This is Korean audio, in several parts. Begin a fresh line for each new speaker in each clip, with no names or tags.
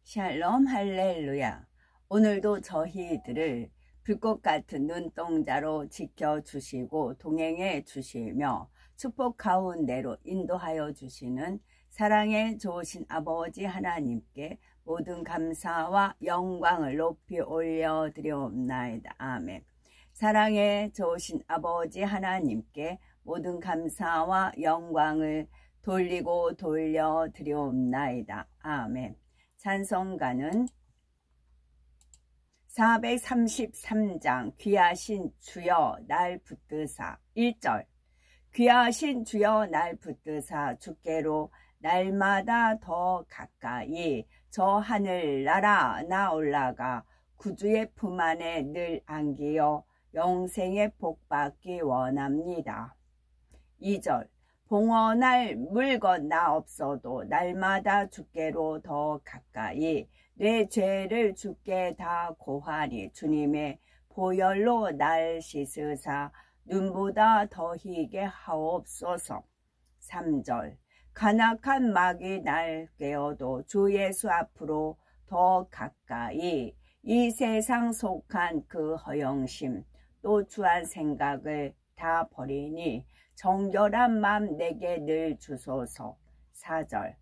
샬롬 할렐루야. 오늘도 저희들을 불꽃 같은 눈동자로 지켜주시고 동행해 주시며 축복 가운데로 인도하여 주시는 사랑의 좋으신 아버지 하나님께 모든 감사와 영광을 높이 올려드리옵나이다. 아멘. 사랑의 좋으신 아버지 하나님께 모든 감사와 영광을 돌려드리옵나이다. 아멘. 찬송가는 433장 귀하신 주여 날 붙드사 1절 귀하신 주여 날 붙드사 주께로 날마다 더 가까이 저 하늘나라 나 올라가 구주의 품 안에 늘 안기어 영생의 복 받기 원합니다. 2절 봉헌할 물건 나 없어도 날마다 주께로 더 가까이 내 죄를 주께 다 고하리 주님의 보혈로 날 씻으사 눈보다 더 희게 하옵소서. 3절 간악한 마귀 날 깨어도 주 예수 앞으로 더 가까이 이 세상 속한 그 허영심 또 주한 생각을 다 버리니 정결한 맘 내게 늘 주소서. 4절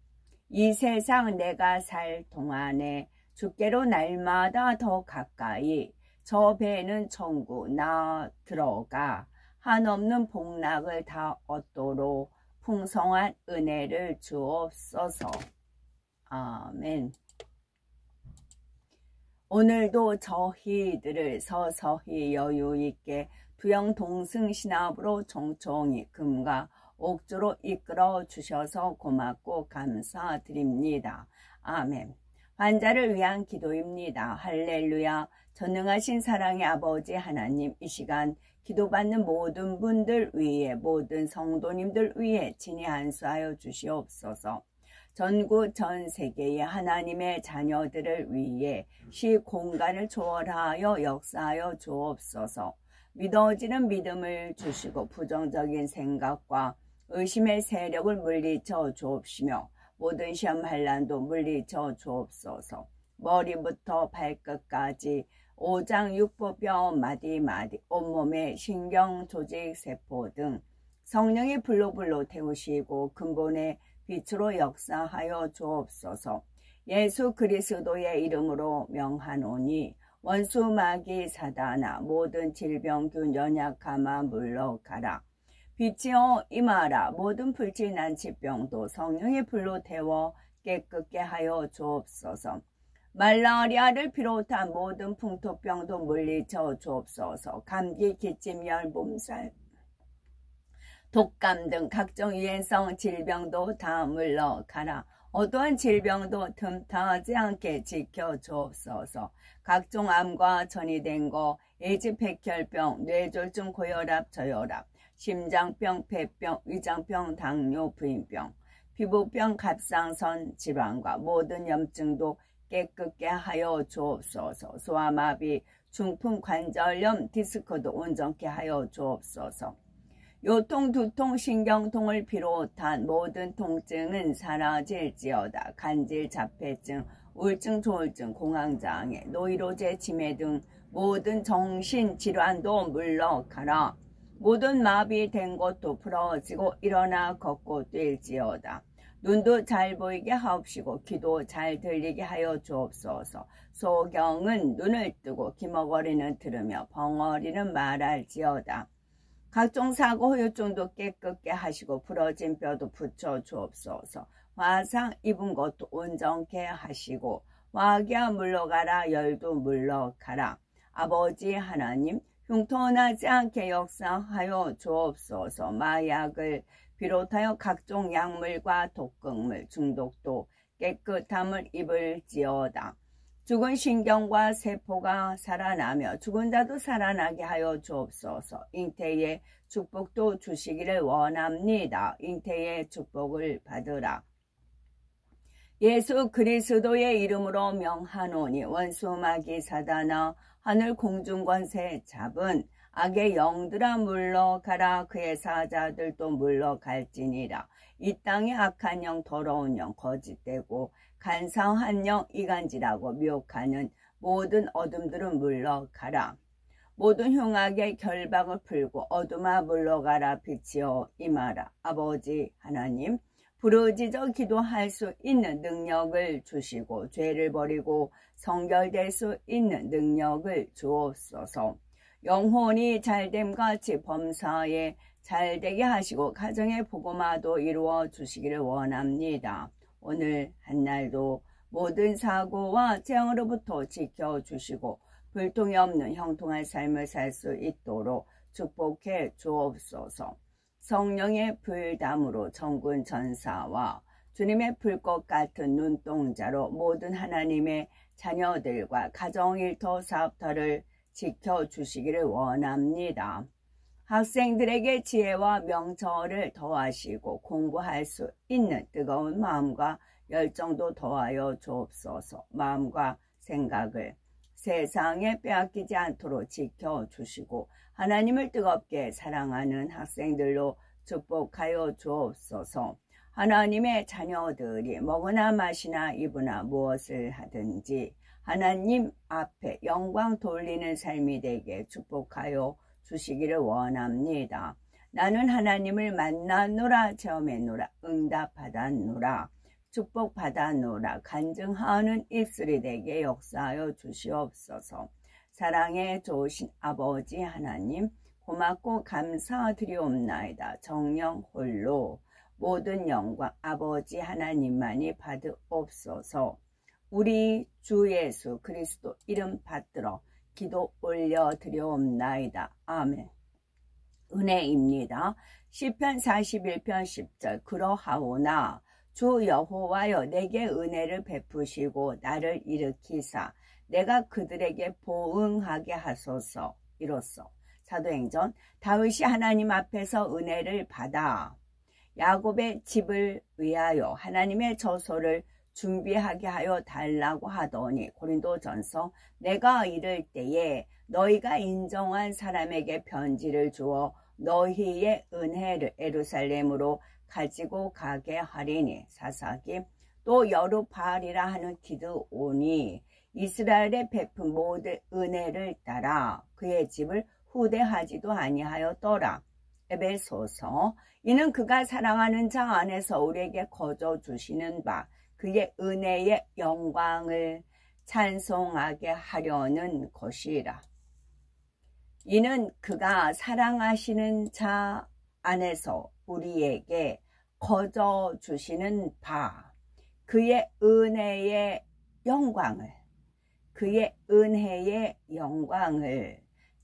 이 세상 내가 살 동안에 주께로 날마다 더 가까이 저 배는 천국 나 들어가 한없는 복락을 다 얻도록 풍성한 은혜를 주옵소서. 아멘. 오늘도 저희들을 서서히 여유있게 두영동승신합으로 총총히 금과 옥조로 이끌어 주셔서 고맙고 감사드립니다. 아멘. 환자를 위한 기도입니다. 할렐루야. 전능하신 사랑의 아버지 하나님, 이 시간 기도받는 모든 분들 위에 모든 성도님들 위에 친히 안수하여 주시옵소서. 전국 전 세계의 하나님의 자녀들을 위해 시 공간을 초월하여 역사하여 주옵소서. 믿어지는 믿음을 주시고 부정적인 생각과 의심의 세력을 물리쳐 주옵시며 모든 시험 환난도 물리쳐 주옵소서. 머리부터 발끝까지 오장 육부뼈 마디마디 온몸의 신경 조직 세포 등 성령의 불로 태우시고 근본의 빛으로 역사하여 주옵소서. 예수 그리스도의 이름으로 명하노니 원수 마귀 사단아 모든 질병균 연약함아 물러가라. 빛이여 임하라. 모든 불진한 질병도 성령의 불로 태워 깨끗게 하여 주옵소서. 말라리아를 비롯한 모든 풍토병도 물리쳐 주옵소서. 감기, 기침, 열, 몸살, 독감 등 각종 유행성 질병도 다 물러가라. 어떠한 질병도 틈타지 않게 지켜주옵소서. 각종 암과 전이된 거, 에이즈, 백혈병, 뇌졸중, 고혈압, 저혈압, 심장병, 폐병, 위장병, 당뇨, 부인병, 피부병, 갑상선 질환과 모든 염증도 깨끗게 하여 주옵소서. 소아마비, 중풍, 관절염, 디스크도 온전케 하여 주옵소서. 요통, 두통, 신경통을 비롯한 모든 통증은 사라질지어다. 간질, 자폐증, 우울증, 조울증, 공황장애, 노이로제, 치매 등 모든 정신질환도 물러가라. 모든 마비된 것도 풀어지고 일어나 걷고 뛸지어다. 눈도 잘 보이게 하옵시고 귀도 잘 들리게 하여 주옵소서. 소경은 눈을 뜨고 기머거리는 들으며 벙어리는 말할지어다. 각종 사고 후유증도 깨끗게 하시고 부러진 뼈도 붙여 주옵소서. 화상 입은 것도 온전케 하시고 마귀야 물러가라. 열도 물러가라. 아버지 하나님 흉터나지 않게 역사하여 주옵소서. 마약을 비롯하여 각종 약물과 독극물 중독도 깨끗함을 입을지어다. 죽은 신경과 세포가 살아나며 죽은 자도 살아나게 하여 주옵소서. 잉태의 축복도 주시기를 원합니다. 잉태의 축복을 받으라. 예수 그리스도의 이름으로 명하노니 원수 마귀 사단아 하늘 공중 권세 잡은 악의 영들아 물러가라. 그의 사자들도 물러갈지니라. 이 땅에 악한 영 더러운 영 거짓되고 간사한 영 이간질하고 미혹하는 모든 어둠들은 물러가라. 모든 흉악의 결박을 풀고 어둠아 물러가라. 빛이여 임하라. 아버지 하나님, 부르짖어 기도할 수 있는 능력을 주시고 죄를 버리고 성결될 수 있는 능력을 주옵소서. 영혼이 잘됨 같이 범사에 잘되게 하시고 가정의 복음화도 이루어 주시기를 원합니다. 오늘 한날도 모든 사고와 재앙으로부터 지켜주시고 불통이 없는 형통한 삶을 살 수 있도록 축복해 주옵소서. 성령의 불담으로 천군 천사와 주님의 불꽃 같은 눈동자로 모든 하나님의 자녀들과 가정일터 사업터를 지켜주시기를 원합니다. 학생들에게 지혜와 명철을 더하시고 공부할 수 있는 뜨거운 마음과 열정도 더하여 주옵소서. 마음과 생각을 세상에 빼앗기지 않도록 지켜주시고 하나님을 뜨겁게 사랑하는 학생들로 축복하여 주옵소서. 하나님의 자녀들이 먹으나 마시나 입으나 무엇을 하든지 하나님 앞에 영광 돌리는 삶이 되게 축복하여 주시기를 원합니다. 나는 하나님을 만나노라, 체험했노라, 응답받았노라, 축복받았노라, 간증하는 입술이 되게 역사하여 주시옵소서. 사랑에 좋으신 아버지 하나님, 고맙고 감사드리옵나이다. 정령 홀로 모든 영광 아버지 하나님만이 받으옵소서. 우리 주 예수 그리스도 이름 받들어 기도 올려드리옵나이다. 아멘. 은혜입니다. 시편 41편 10절 그러하오나 주 여호와여 내게 은혜를 베푸시고 나를 일으키사 내가 그들에게 보응하게 하소서. 이로써 사도행전 다윗이 하나님 앞에서 은혜를 받아 야곱의 집을 위하여 하나님의 저소를 준비하게 하여 달라고 하더니 고린도전서 내가 이를 때에 너희가 인정한 사람에게 편지를 주어 너희의 은혜를 예루살렘으로 가지고 가게 하리니 사사기 또 여루바알이라 하는 기드온이 이스라엘에 베푼 모든 은혜를 따라 그의 집을 후대하지도 아니하였더라. 에베소서 이는 그가 사랑하는 자 안에서 우리에게 거저 주시는 바 그의 은혜의 영광을 찬송하게 하려는 것이라. 이는 그가 사랑하시는 자 안에서 우리에게 거저 주시는 바 그의 은혜의 영광을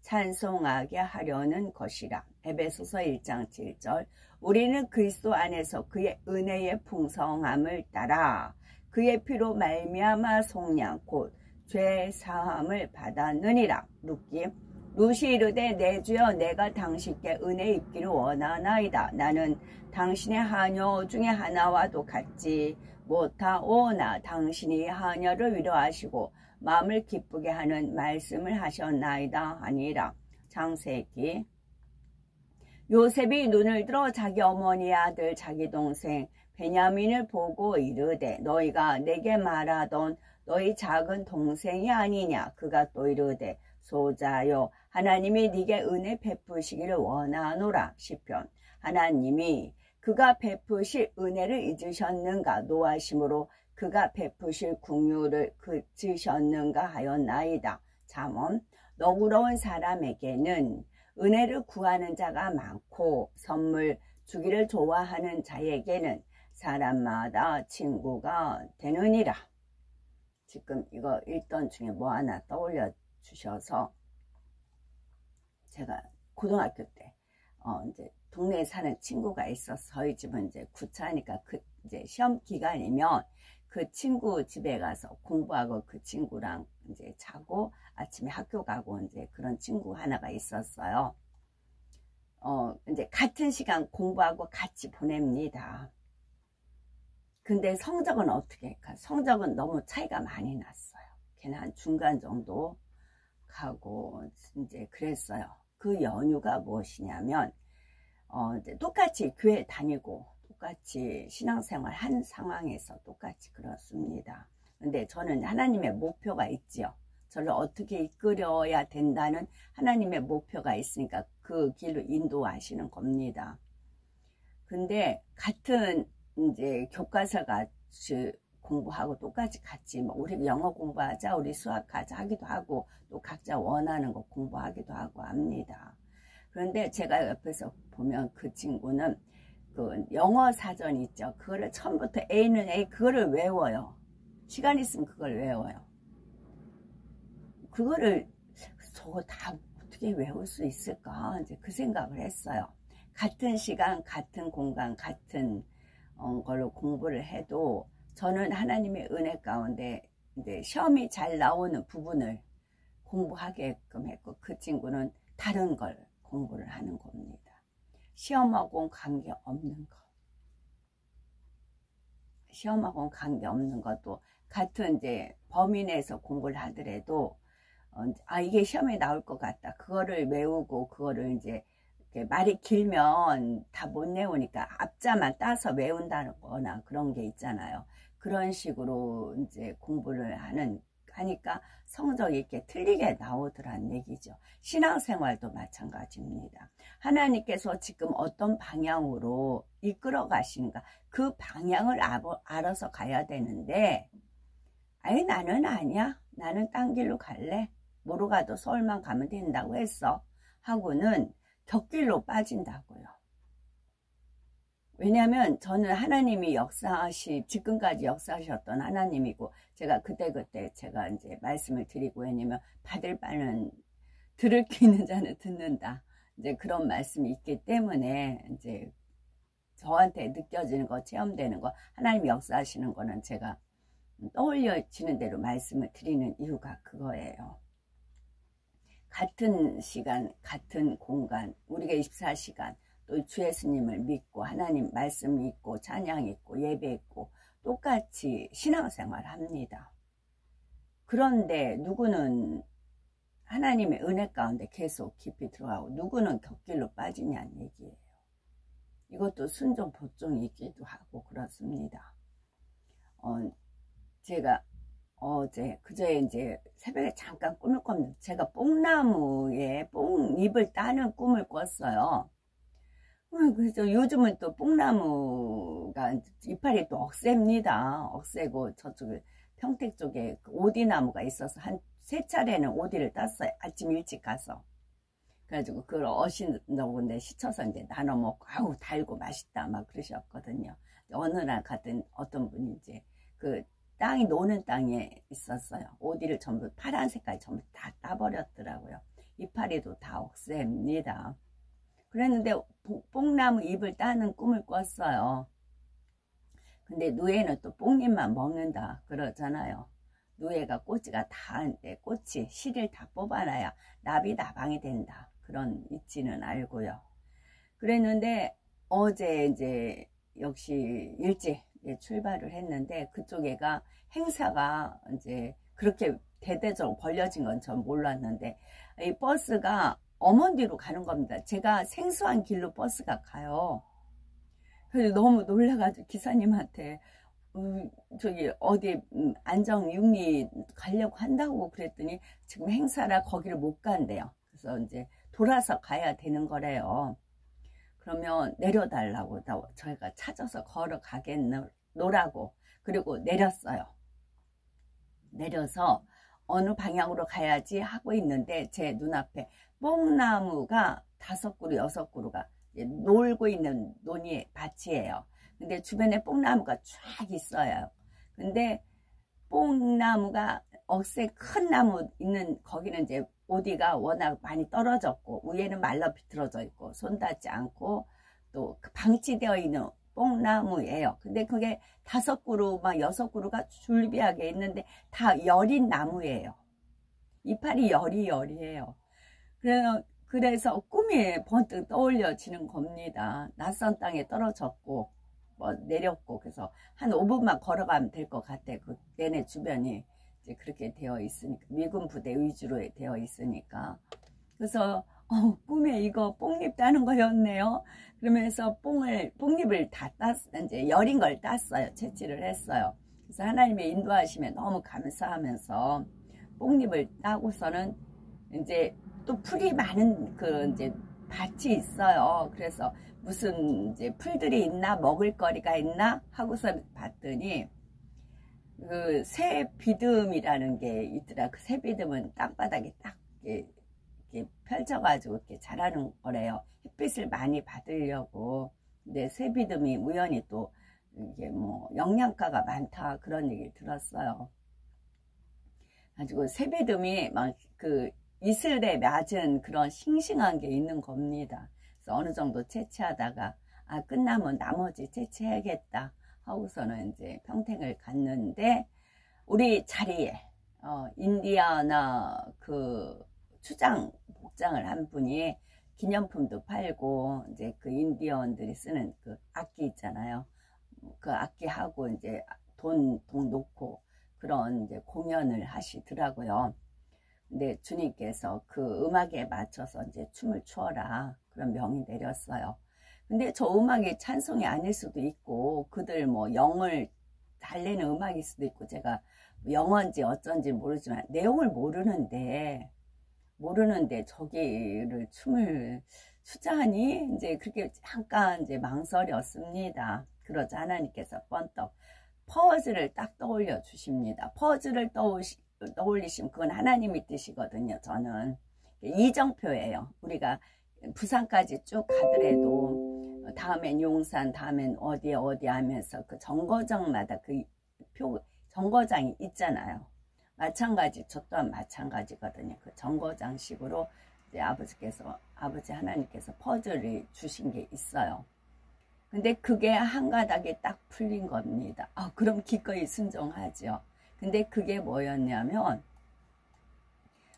찬송하게 하려는 것이라. 에베소서 1장 7절 우리는 그리스도 안에서 그의 은혜의 풍성함을 따라 그의 피로 말미암아 속량 곧 죄 사함을 받았느니라. 룻이 이르되 내 주여 내가 당신께 은혜 입기를 원하나이다. 나는 당신의 하녀 중에 하나와도 같지 못하오나 당신이 하녀를 위로하시고 마음을 기쁘게 하는 말씀을 하셨나이다 하니라. 창세기 요셉이 눈을 들어 자기 어머니의 아들 자기 동생 베냐민을 보고 이르되 너희가 내게 말하던 너희 작은 동생이 아니냐. 그가 또 이르되 소자여 하나님이 네게 은혜 베푸시기를 원하노라. 시편 하나님이 그가 베푸실 은혜를 잊으셨는가. 노하심으로 그가 베푸실 긍휼을 그치셨는가 하였나이다. 잠언 너그러운 사람에게는 은혜를 구하는 자가 많고 선물 주기를 좋아하는 자에게는 사람마다 친구가 되느니라. 지금 이거 읽던 중에 뭐 하나 떠올려 주셔서 제가 고등학교 때 이제 동네에 사는 친구가 있어서 저희 집은 이제 구차니까 이제 시험 기간이면 그 친구 집에 가서 공부하고 그 친구랑 이제 자고 아침에 학교 가고 이제 그런 친구 하나가 있었어요. 이제 같은 시간 공부하고 같이 보냅니다. 근데 성적은 어떻게 할까? 성적은 너무 차이가 많이 났어요. 걔는 한 중간 정도 가고 이제 그랬어요. 그 연유가 무엇이냐면 이제 똑같이 교회 다니고 똑같이 신앙생활 한 상황에서 똑같이 그렇습니다. 근데 저는 하나님의 목표가 있지요. 저를 어떻게 이끌어야 된다는 하나님의 목표가 있으니까 그 길로 인도하시는 겁니다. 근데 같은 이제 교과서 같이 공부하고 똑같이 같이 뭐 우리 영어 공부하자, 우리 수학하자 하기도 하고 또 각자 원하는 거 공부하기도 하고 합니다. 그런데 제가 옆에서 보면 그 친구는 그 영어 사전 있죠. 그거를 처음부터 A는 A 그거를 외워요. 시간 있으면 그걸 외워요. 그거를 저거 다 어떻게 외울 수 있을까? 이제 그 생각을 했어요. 같은 시간, 같은 공간, 같은 걸로 공부를 해도 저는 하나님의 은혜 가운데 이제 시험이 잘 나오는 부분을 공부하게끔 했고 그 친구는 다른 걸 공부를 하는 겁니다. 시험하고는 관계없는 거. 시험하고는 관계없는 것도 같은 이제 범위 내에서 공부를 하더라도 이게 시험에 나올 것 같다. 그거를 외우고 그거를 이제 말이 길면 다 못 외우니까 앞자만 따서 외운다는 거나 그런 게 있잖아요. 그런 식으로 이제 공부를 하니까 성적이 이렇게 틀리게 나오더란 얘기죠. 신앙생활도 마찬가지입니다. 하나님께서 지금 어떤 방향으로 이끌어 가시는가 그 방향을 알아서 가야 되는데 아니 나는 아니야. 나는 딴 길로 갈래. 뭐로 가도 서울만 가면 된다고 했어. 하고는 격길로 빠진다고요. 왜냐하면 저는 하나님이 지금까지 역사하셨던 하나님이고, 제가 그때그때 제가 이제 말씀을 드리고, 왜냐면 받을 바는 들을 기 있는 자는 듣는다. 이제 그런 말씀이 있기 때문에, 이제 저한테 느껴지는 거, 체험되는 거, 하나님이 역사하시는 거는 제가 떠올려지는 대로 말씀을 드리는 이유가 그거예요. 같은 시간, 같은 공간, 우리가 24시간, 또 주 예수님을 믿고 하나님 말씀 있고 찬양 있고 예배 있고 똑같이 신앙생활 합니다. 그런데 누구는 하나님의 은혜 가운데 계속 깊이 들어가고 누구는 격길로 빠지냐는 얘기예요. 이것도 순종 보종이기도 하고 그렇습니다. 제가 그저에 이제 새벽에 잠깐 꿈을 꿨는데 제가 뽕나무에 뽕잎을 따는 꿈을 꿨어요. 그래서 요즘은 또 뽕나무가 이파리 또 억셉니다. 억세고 저쪽에 평택 쪽에 오디나무가 있어서 한 3차례는 오디를 땄어요. 아침 일찍 가서. 그래가지고 그걸 어신다고인데 시쳐서 이제 나눠 먹고 아우 달고 맛있다 막 그러셨거든요. 어느 날 갔더니 어떤 분이 이제 그 땅이 노는 땅에 있었어요. 오디를 전부 파란 색깔 전부 다 따버렸더라고요. 이파리도 다 억셉니다. 그랬는데 뽕나무 잎을 따는 꿈을 꿨어요. 근데 누에는 또 뽕잎만 먹는다 그러잖아요. 누에가 꼬치가 다한데 꼬치 실을 다 뽑아놔야 나비다방이 된다. 그런 이치는 알고요. 그랬는데 어제 이제 역시 일찍 출발을 했는데 그쪽 애가 행사가 이제 그렇게 대대적으로 벌려진 건 전 몰랐는데 이 버스가 어먼디로 가는 겁니다. 제가 생소한 길로 버스가 가요. 그래서 너무 놀라가지고 기사님한테 저기 어디 안정 육리 가려고 한다고 그랬더니 지금 행사라 거기를 못 간대요. 그래서 이제 돌아서 가야 되는 거래요. 그러면 내려달라고 저희가 찾아서 걸어가겠노라고 그리고 내렸어요. 내려서 어느 방향으로 가야지 하고 있는데 제 눈앞에 뽕나무가 5그루 6그루가 놀고 있는 밭이에요. 근데 주변에 뽕나무가 쫙 있어요. 근데 뽕나무가 억새 큰 나무 있는 거기는 이제 오디가 워낙 많이 떨어졌고 위에는 말라 비틀어져 있고 손 닿지 않고 또 방치되어 있는 뽕나무예요. 근데 그게 5그루 막 6그루가 줄비하게 있는데 다 여린 나무예요. 이파리 열이에요. 그래서 꿈이 번뜩 떠올려지는 겁니다. 낯선 땅에 떨어졌고 내렸고 그래서 한 5분만 걸어가면 될 것 같아. 그 내내 주변이 이제 그렇게 되어 있으니까 미군 부대 위주로 되어 있으니까 그래서 꿈에 이거 뽕잎 따는 거였네요. 그러면서 뽕잎을 다 이제 여린 걸 땄어요. 채취를 했어요. 그래서 하나님의 인도하심에 너무 감사하면서 뽕잎을 따고서는 이제 또 풀이 많은 이제 밭이 있어요. 그래서 무슨 이제 풀들이 있나 먹을 거리가 있나 하고서 봤더니 그 새비듬이라는 게 있더라. 그 새비듬은 땅바닥에 딱 이렇게 펼쳐가지고 이렇게 자라는 거래요. 햇빛을 많이 받으려고. 근데 새비듬이 우연히 또 이게 뭐 영양가가 많다 그런 얘기 들었어요. 가지고 새비듬이 막 그 이슬에 맞은 그런 싱싱한 게 있는 겁니다. 그래서 어느 정도 채취하다가 끝나면 나머지 채취해야겠다 하고서는 이제 평택을 갔는데 우리 자리에 인디아나 그 추장 복장을 한 분이 기념품도 팔고 이제 그 인디언들이 쓰는 그 악기 있잖아요. 그 악기하고 이제 돈 놓고 그런 이제 공연을 하시더라고요. 근데 주님께서 그 음악에 맞춰서 이제 춤을 추어라 그런 명이 내렸어요. 근데 저 음악이 찬송이 아닐 수도 있고 그들 뭐 영을 달래는 음악일 수도 있고 제가 영어인지 어쩐지 모르지만 내용을 모르는데 저기를 춤을 추자니 이제 그렇게 잠깐 이제 망설였습니다. 그러자 하나님께서 번떡 퍼즐을 딱 떠올려 주십니다. 퍼즐을 떠올리시면 그건 하나님의 뜻이거든요. 저는 이정표예요. 우리가 부산까지 쭉 가더라도 다음엔 용산, 다음엔 어디 하면서 그 정거장마다 그 정거장이 있잖아요. 마찬가지, 저 또한 마찬가지거든요. 그 정거장식으로 이제 아버지 하나님께서 퍼즐을 주신 게 있어요. 근데 그게 한 가닥에 딱 풀린 겁니다. 그럼 기꺼이 순종하죠. 근데 그게 뭐였냐면,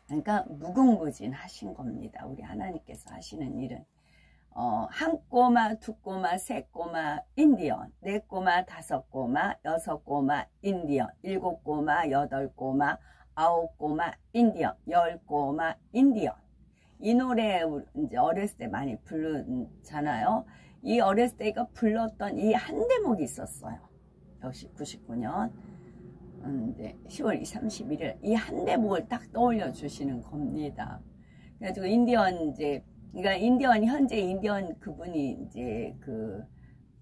그러니까 무궁무진하신 겁니다. 우리 하나님께서 하시는 일은. 한 꼬마, 두 꼬마, 세 꼬마 인디언, 네 꼬마, 다섯 꼬마, 여섯 꼬마 인디언, 일곱 꼬마, 여덟 꼬마, 아홉 꼬마 인디언, 열 꼬마 인디언. 이 노래 이제 어렸을 때 많이 부르잖아요. 이 어렸을 때 이거 불렀던 이 한 대목이 있었어요. 역시 99년 이제 10월 31일 이 한 대목을 딱 떠올려 주시는 겁니다. 그래가지고 그러니까 현재 인디언 그분이 이제 그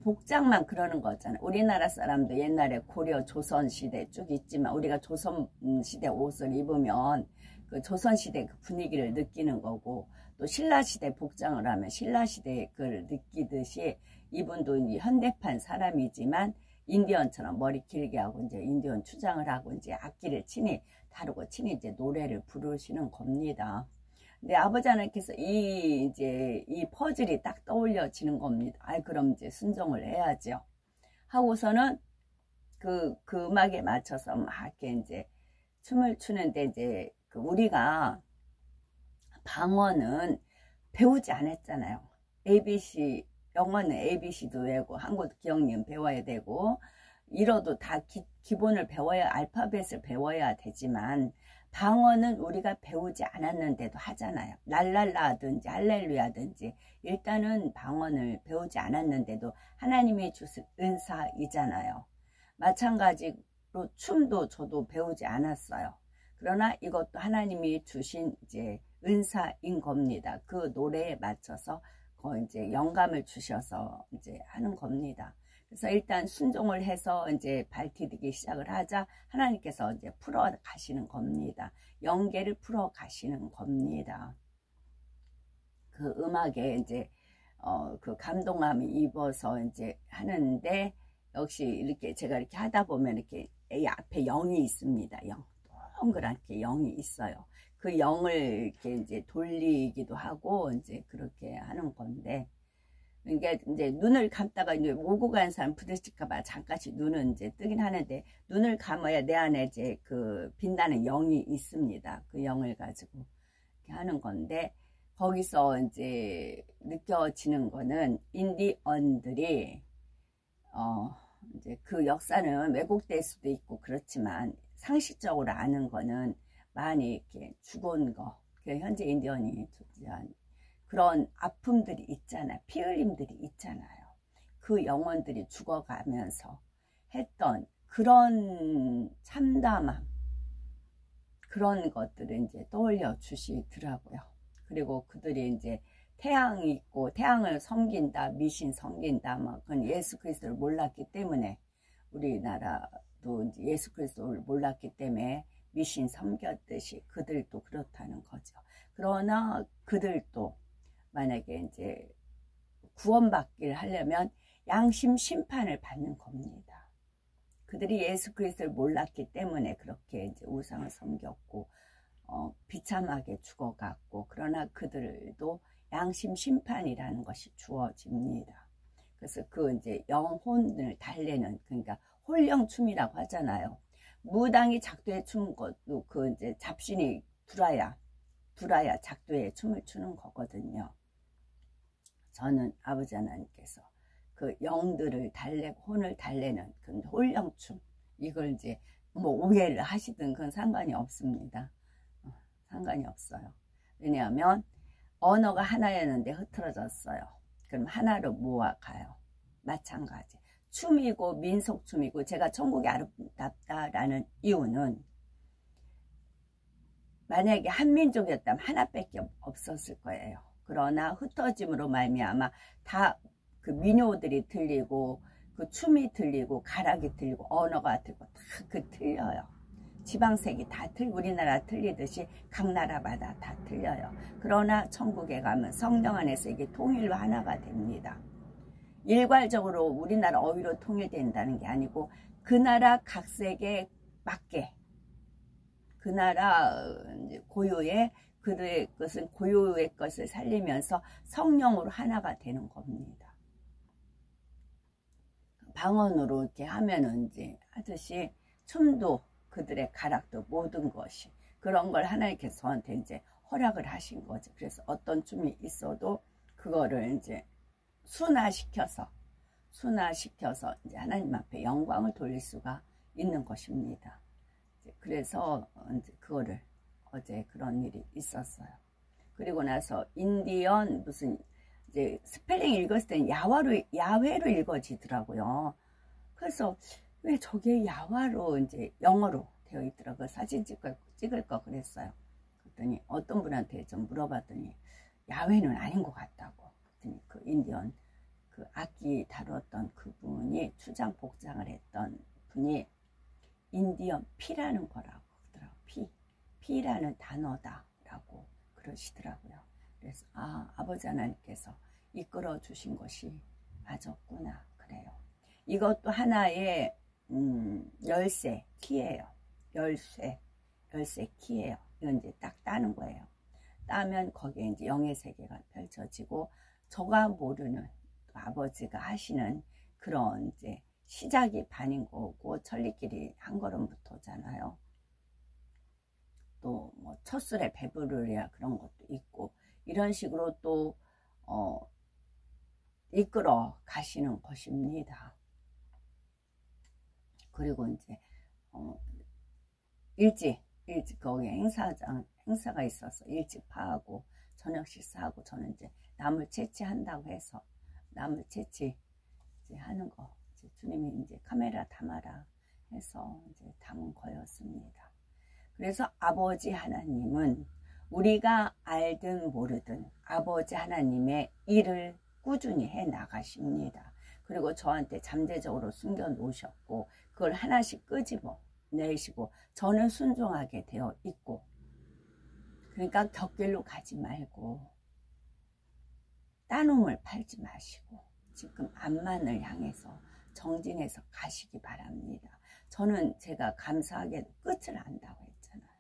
복장만 그러는 거잖아요. 우리나라 사람도 옛날에 고려 조선 시대 쭉 있지만 우리가 조선 시대 옷을 입으면 그 조선 시대 그 분위기를 느끼는 거고 또 신라 시대 복장을 하면 신라 시대 그걸 느끼듯이 이분도 이제 현대판 사람이지만 인디언처럼 머리 길게 하고 이제 인디언 추장을 하고 이제 악기를 친히 다루고 친히 이제 노래를 부르시는 겁니다. 근데 아버지 하나님께서 이 퍼즐이 딱 떠올려지는 겁니다. 그럼 이제 순종을 해야죠. 하고서는 그 음악에 맞춰서 막 이렇게 이제 춤을 추는데 이제 우리가 방언은 배우지 않았잖아요. ABC, 영어는 ABC도 외우고 한국어 기억니은 배워야 되고 이러도 다 기본을 배워야 알파벳을 배워야 되지만 방언은 우리가 배우지 않았는데도 하잖아요. 랄랄라 하든지 할렐루야든지 일단은 방언을 배우지 않았는데도 하나님이 주신 은사이잖아요. 마찬가지로 춤도 저도 배우지 않았어요. 그러나 이것도 하나님이 주신 이제 은사인 겁니다. 그 노래에 맞춰서 이제 영감을 주셔서 이제 하는 겁니다. 그래서 일단 순종을 해서 이제 발디디기 시작을 하자 하나님께서 이제 풀어 가시는 겁니다. 영계를 풀어 가시는 겁니다. 그 음악에 이제 그 감동함이 입어서 이제 하는데 역시 이렇게 제가 이렇게 하다 보면 이렇게 이 앞에 영이 있습니다. 동그랗게 영이 있어요. 그 영을 이렇게 이제 돌리기도 하고 이제 그렇게 하는 건데 그러니까 이제 눈을 감다가 이제 오고 가는 사람 부딪힐까봐 잠깐씩 눈은 이제 뜨긴 하는데 눈을 감아야 내 안에 이제 그 빛나는 영이 있습니다. 그 영을 가지고 이렇게 하는 건데 거기서 이제 느껴지는 거는 인디언들이 이제 그 역사는 왜곡될 수도 있고 그렇지만 상식적으로 아는 거는 많이 이렇게 죽은 거, 현재 인디언이 존재한 그런 아픔들이 있잖아요. 피 흘림들이 있잖아요. 그 영혼들이 죽어가면서 했던 그런 참담함, 그런 것들을 이제 떠올려 주시더라고요. 그리고 그들이 이제 태양이 있고 태양을 섬긴다, 미신 섬긴다, 막 그건 예수 그리스도를 몰랐기 때문에, 우리나라도 이제 예수 그리스도를 몰랐기 때문에 미신 섬겼듯이 그들도 그렇다는 거죠. 그러나 그들도 만약에 이제 구원받기를 하려면 양심 심판을 받는 겁니다. 그들이 예수 그리스도를 몰랐기 때문에 그렇게 이제 우상을 섬겼고 비참하게 죽어갔고, 그러나 그들도 양심 심판이라는 것이 주어집니다. 그래서 그 이제 영혼을 달래는, 그러니까 홀령춤이라고 하잖아요. 무당이 작도에 추는 것도 그 이제 잡신이 들어야 작도에 춤을 추는 거거든요. 저는 아버지 하나님께서 그 영들을 달래고 혼을 달래는 그 홀령춤, 이걸 이제 뭐 오해를 하시든 그건 상관이 없습니다. 상관이 없어요. 왜냐하면 언어가 하나였는데 흐트러졌어요. 그럼 하나로 모아가요. 마찬가지. 춤이고 민속춤이고, 제가 천국이 아름답다라는 이유는, 만약에 한민족이었다면 하나밖에 없었을 거예요. 그러나 흩어짐으로 말미암아 다 그 민요들이 틀리고, 그 춤이 틀리고, 가락이 틀리고, 언어가 틀리고, 다 그 틀려요. 지방색이 다 우리나라 틀리듯이 각 나라마다 다 틀려요. 그러나 천국에 가면 성령 안에서 이게 통일로 하나가 됩니다. 일괄적으로 우리나라 어휘로 통일된다는 게 아니고, 그 나라 각색에 맞게, 그 나라 고유의, 그들의 것은 고유의 것을 살리면서 성령으로 하나가 되는 겁니다. 방언으로 이렇게 하면은 이제 하듯이 춤도 그들의 가락도 모든 것이 그런 걸 하나님께서 저한테 이제 허락을 하신 거죠. 그래서 어떤 춤이 있어도 그거를 이제 순화시켜서 이제 하나님 앞에 영광을 돌릴 수가 있는 것입니다. 그래서 이제 그거를 어제 그런 일이 있었어요. 그리고 나서 인디언 무슨 이제 스펠링 읽었을 때는 야외로 읽어지더라고요. 그래서 왜 저게 야화로 이제 영어로 되어 있더라고요. 사진 찍을 거 그랬어요. 그랬더니 어떤 분한테 좀 물어봤더니 야외는 아닌 것 같다고. 그랬더니 그 인디언 그 악기 다뤘던 그분이, 추장 복장을 했던 분이 인디언 피라는 거라고 그러더라고요. 피라는 단어다라고 그러시더라고요. 그래서 아버지 하나님께서 이끌어 주신 것이 맞았구나. 그래요. 이것도 하나의 열쇠 키예요. 열쇠 키예요. 이건 이제 딱 따는 거예요. 따면 거기에 이제 영의 세계가 펼쳐지고, 저가 모르는 아버지가 하시는 그런 이제 시작이 반인 거고, 천리길이 한 걸음부터잖아요. 또 뭐 첫술에 배부르랴 그런 것도 있고, 이런 식으로 또 이끌어 가시는 것입니다. 그리고 이제 일찍 거기 행사가 있어서 일찍 파하고 저녁 식사하고, 저는 이제 나물 채취한다고 해서 나물 채취 이제 하는 거, 이제 주님이 이제 카메라 담아라 해서 이제 담은 거였습니다. 그래서 아버지 하나님은 우리가 알든 모르든 아버지 하나님의 일을 꾸준히 해 나가십니다. 그리고 저한테 잠재적으로 숨겨 놓으셨고, 그걸 하나씩 끄집어 내시고 저는 순종하게 되어 있고, 그러니까 곁길로 가지 말고 따놈을 팔지 마시고 지금 암만을 향해서 정진해서 가시기 바랍니다. 저는 제가 감사하게도 끝을 안다고 했잖아요.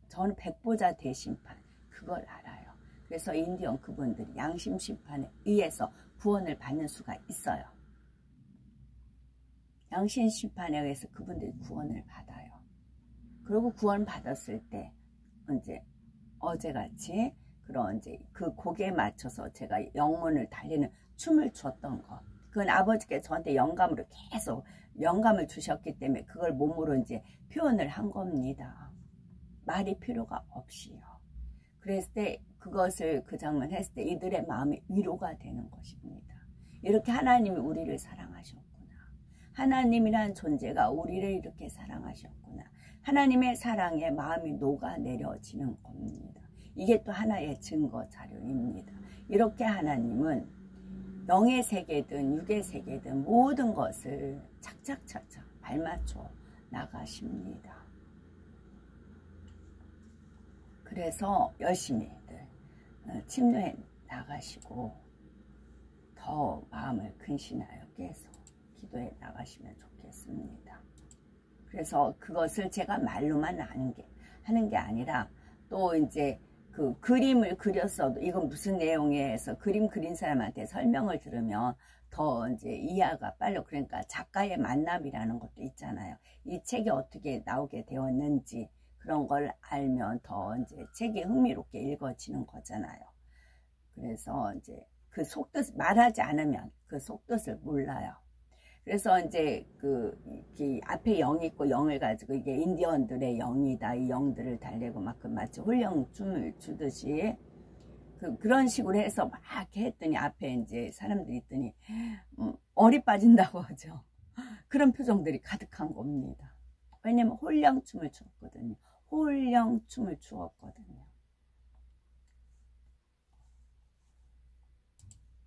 저는 백보자 대심판 그걸 알아요. 그래서 인디언 그분들이 양심 심판에 의해서 구원을 받는 수가 있어요. 양심 심판에 의해서 그분들이 구원을 받아요. 그리고 구원 받았을 때 이제 어제같이 그런 이제 그 곡에 맞춰서 제가 영혼을 달리는 춤을 췄던 거, 그건 아버지께서 저한테 영감으로 계속 영감을 주셨기 때문에 그걸 몸으로 이제 표현을 한 겁니다. 말이 필요가 없이요. 그랬을 때 그것을 그 장면 했을 때 이들의 마음이 위로가 되는 것입니다. 이렇게 하나님이 우리를 사랑하셨구나. 하나님이란 존재가 우리를 이렇게 사랑하셨구나. 하나님의 사랑에 마음이 녹아내려지는 겁니다. 이게 또 하나의 증거 자료입니다. 이렇게 하나님은 영의 세계든 육의 세계든 모든 것을 착착착착 발맞춰 나가십니다. 그래서 열심히 침노해 나가시고 더 마음을 근신하여 계속 기도해 나가시면 좋겠습니다. 그래서 그것을 제가 말로만 하는 게 아니라 또 이제 그 그림을 그렸어도 이건 무슨 내용이에서 그림 그린 사람한테 설명을 들으면 더 이제 이해가 빨리, 그러니까 작가의 만남이라는 것도 있잖아요. 이 책이 어떻게 나오게 되었는지 그런 걸 알면 더 이제 책이 흥미롭게 읽어지는 거잖아요. 그래서 이제 그 속뜻 말하지 않으면 그 속뜻을 몰라요. 그래서 이제 이 앞에 영이 있고 영을 가지고 이게 인디언들의 영이다. 이 영들을 달래고 막 마치 홀령춤을 추듯이 그런 식으로 해서 막 이렇게 했더니 앞에 이제 사람들이 있더니 얼이 빠진다고 하죠. 그런 표정들이 가득한 겁니다. 왜냐면 홀령춤을 추었거든요. 홀령춤을 추었거든요.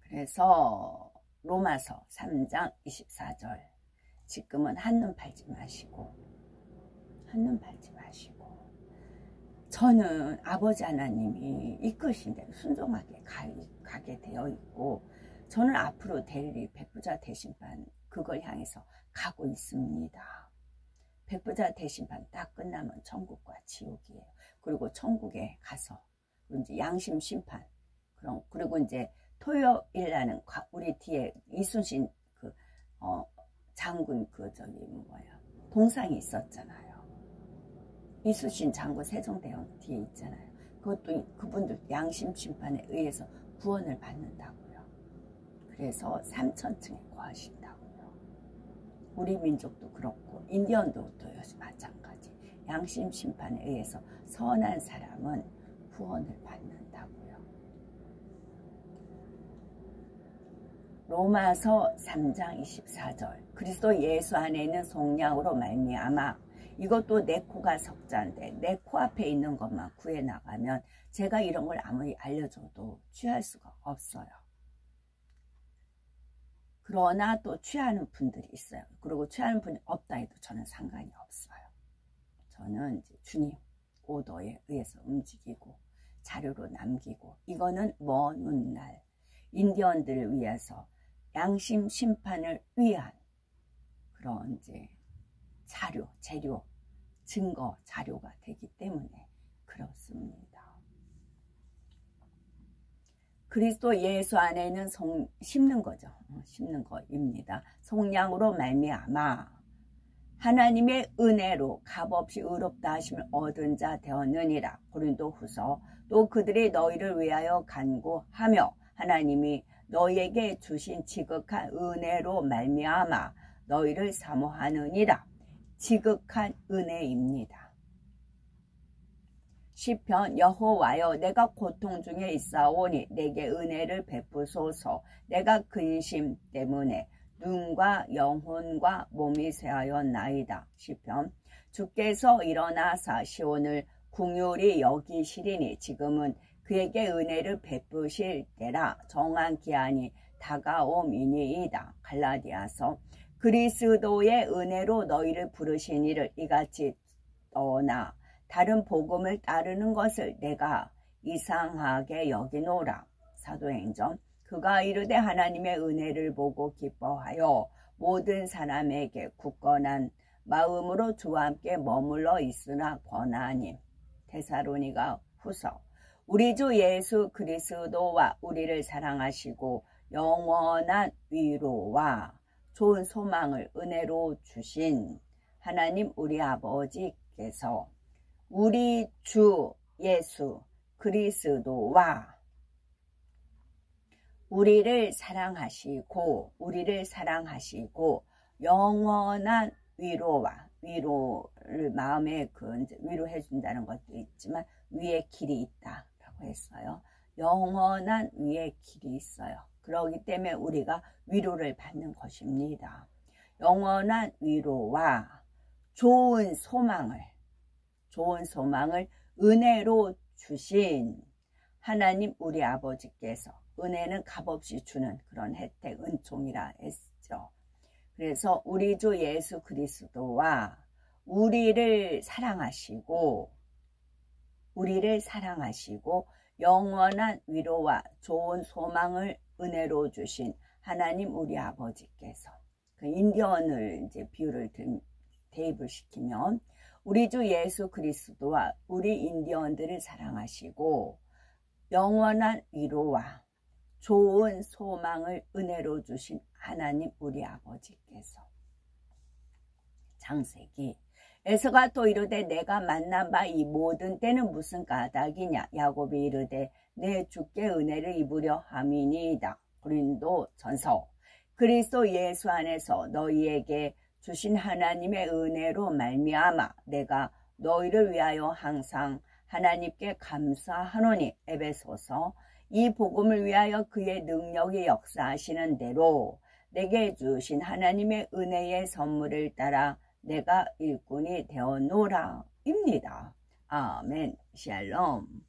그래서 로마서 3장 24절 지금은 한눈 팔지 마시고 저는 아버지 하나님이 이끄신 대로 순종하게 가게 되어 있고 저는 앞으로 될 일 백부자 대심판 그걸 향해서 가고 있습니다. 백부자 대심판 딱 끝나면 천국과 지옥이에요. 그리고 천국에 가서 이제 양심 심판 그리고 이제 토요일 날은 우리 뒤에 이순신 장군 동상이 있었잖아요. 이순신 장군 세종대왕 뒤에 있잖아요. 그것도 그분들 양심 심판에 의해서 구원을 받는다고요. 그래서 3000층에 거하신다고요. 우리 민족도 그렇고 인디언도 또 마찬가지. 양심 심판에 의해서 선한 사람은 구원을 받는다고요. 로마서 3장 24절 그리스도 예수 안에 있는 속량으로 말미암아 이것도 내 코가 석자인데 내 코앞에 있는 것만 구해나가면 제가 이런 걸 아무리 알려줘도 취할 수가 없어요. 그러나 또 취하는 분들이 있어요. 그리고 취하는 분이 없다 해도 저는 상관이 없어요. 저는 이제 주님 오더에 의해서 움직이고 자료로 남기고 이거는 먼 훗날 인디언들을 위해서 양심 심판을 위한 그런 이제 재료, 증거, 자료가 되기 때문에 그렇습니다. 그리스도 예수 안에는 심는 거죠. 심는 거입니다. 속량으로 말미암아 하나님의 은혜로 값없이 의롭다 하심을 얻은 자 되었느니라. 고린도후서 또 그들이 너희를 위하여 간구하며 하나님이 너희에게 주신 지극한 은혜로 말미암아 너희를 사모하느니라. 지극한 은혜입니다. 시편 여호와여 내가 고통 중에 있사오니 내게 은혜를 베푸소서. 내가 근심 때문에 눈과 영혼과 몸이 쇠하였나이다. 시편 주께서 일어나사 시온을 긍휼히 여기시리니 지금은 그에게 은혜를 베푸실 때라. 정한 기한이 다가옴이니이다. 갈라디아서 그리스도의 은혜로 너희를 부르신 이를 이같이 떠나 다른 복음을 따르는 것을 내가 이상하게 여기노라. 사도행전 그가 이르되 하나님의 은혜를 보고 기뻐하여 모든 사람에게 굳건한 마음으로 주와 함께 머물러 있으나 권하니. 데살로니가 후서 우리 주 예수 그리스도와 우리를 사랑하시고 영원한 위로와 좋은 소망을 은혜로 주신 하나님 우리 아버지께서 우리 주 예수 그리스도와 우리를 사랑하시고 영원한 위로를 마음에 위로해 준다는 것도 있지만 위에 길이 있다. 있다고 했어요. 영원한 위의 길이 있어요. 그렇기 때문에 우리가 위로를 받는 것입니다. 영원한 위로와 좋은 소망을 은혜로 주신 하나님 우리 아버지께서, 은혜는 값없이 주는 그런 혜택, 은총이라 했죠. 그래서 우리 주 예수 그리스도와 우리를 사랑하시고 영원한 위로와 좋은 소망을 은혜로 주신 하나님 우리 아버지께서, 그 인디언을 이제 비유를 대입을 시키면 우리 주 예수 그리스도와 우리 인디언들을 사랑하시고 영원한 위로와 좋은 소망을 은혜로 주신 하나님 우리 아버지께서, 창세기 에서가 또 이르되 내가 만난 바 이 모든 때는 무슨 까닭이냐. 야곱이 이르되 내 주께 은혜를 입으려 함이니이다. 고린도전서. 그리스도 예수 안에서 너희에게 주신 하나님의 은혜로 말미암아 내가 너희를 위하여 항상 하나님께 감사하노니. 에베소서. 이 복음을 위하여 그의 능력이 역사하시는 대로 내게 주신 하나님의 은혜의 선물을 따라 내가 일꾼이 되어노라 입니다. 아멘. 샬롬.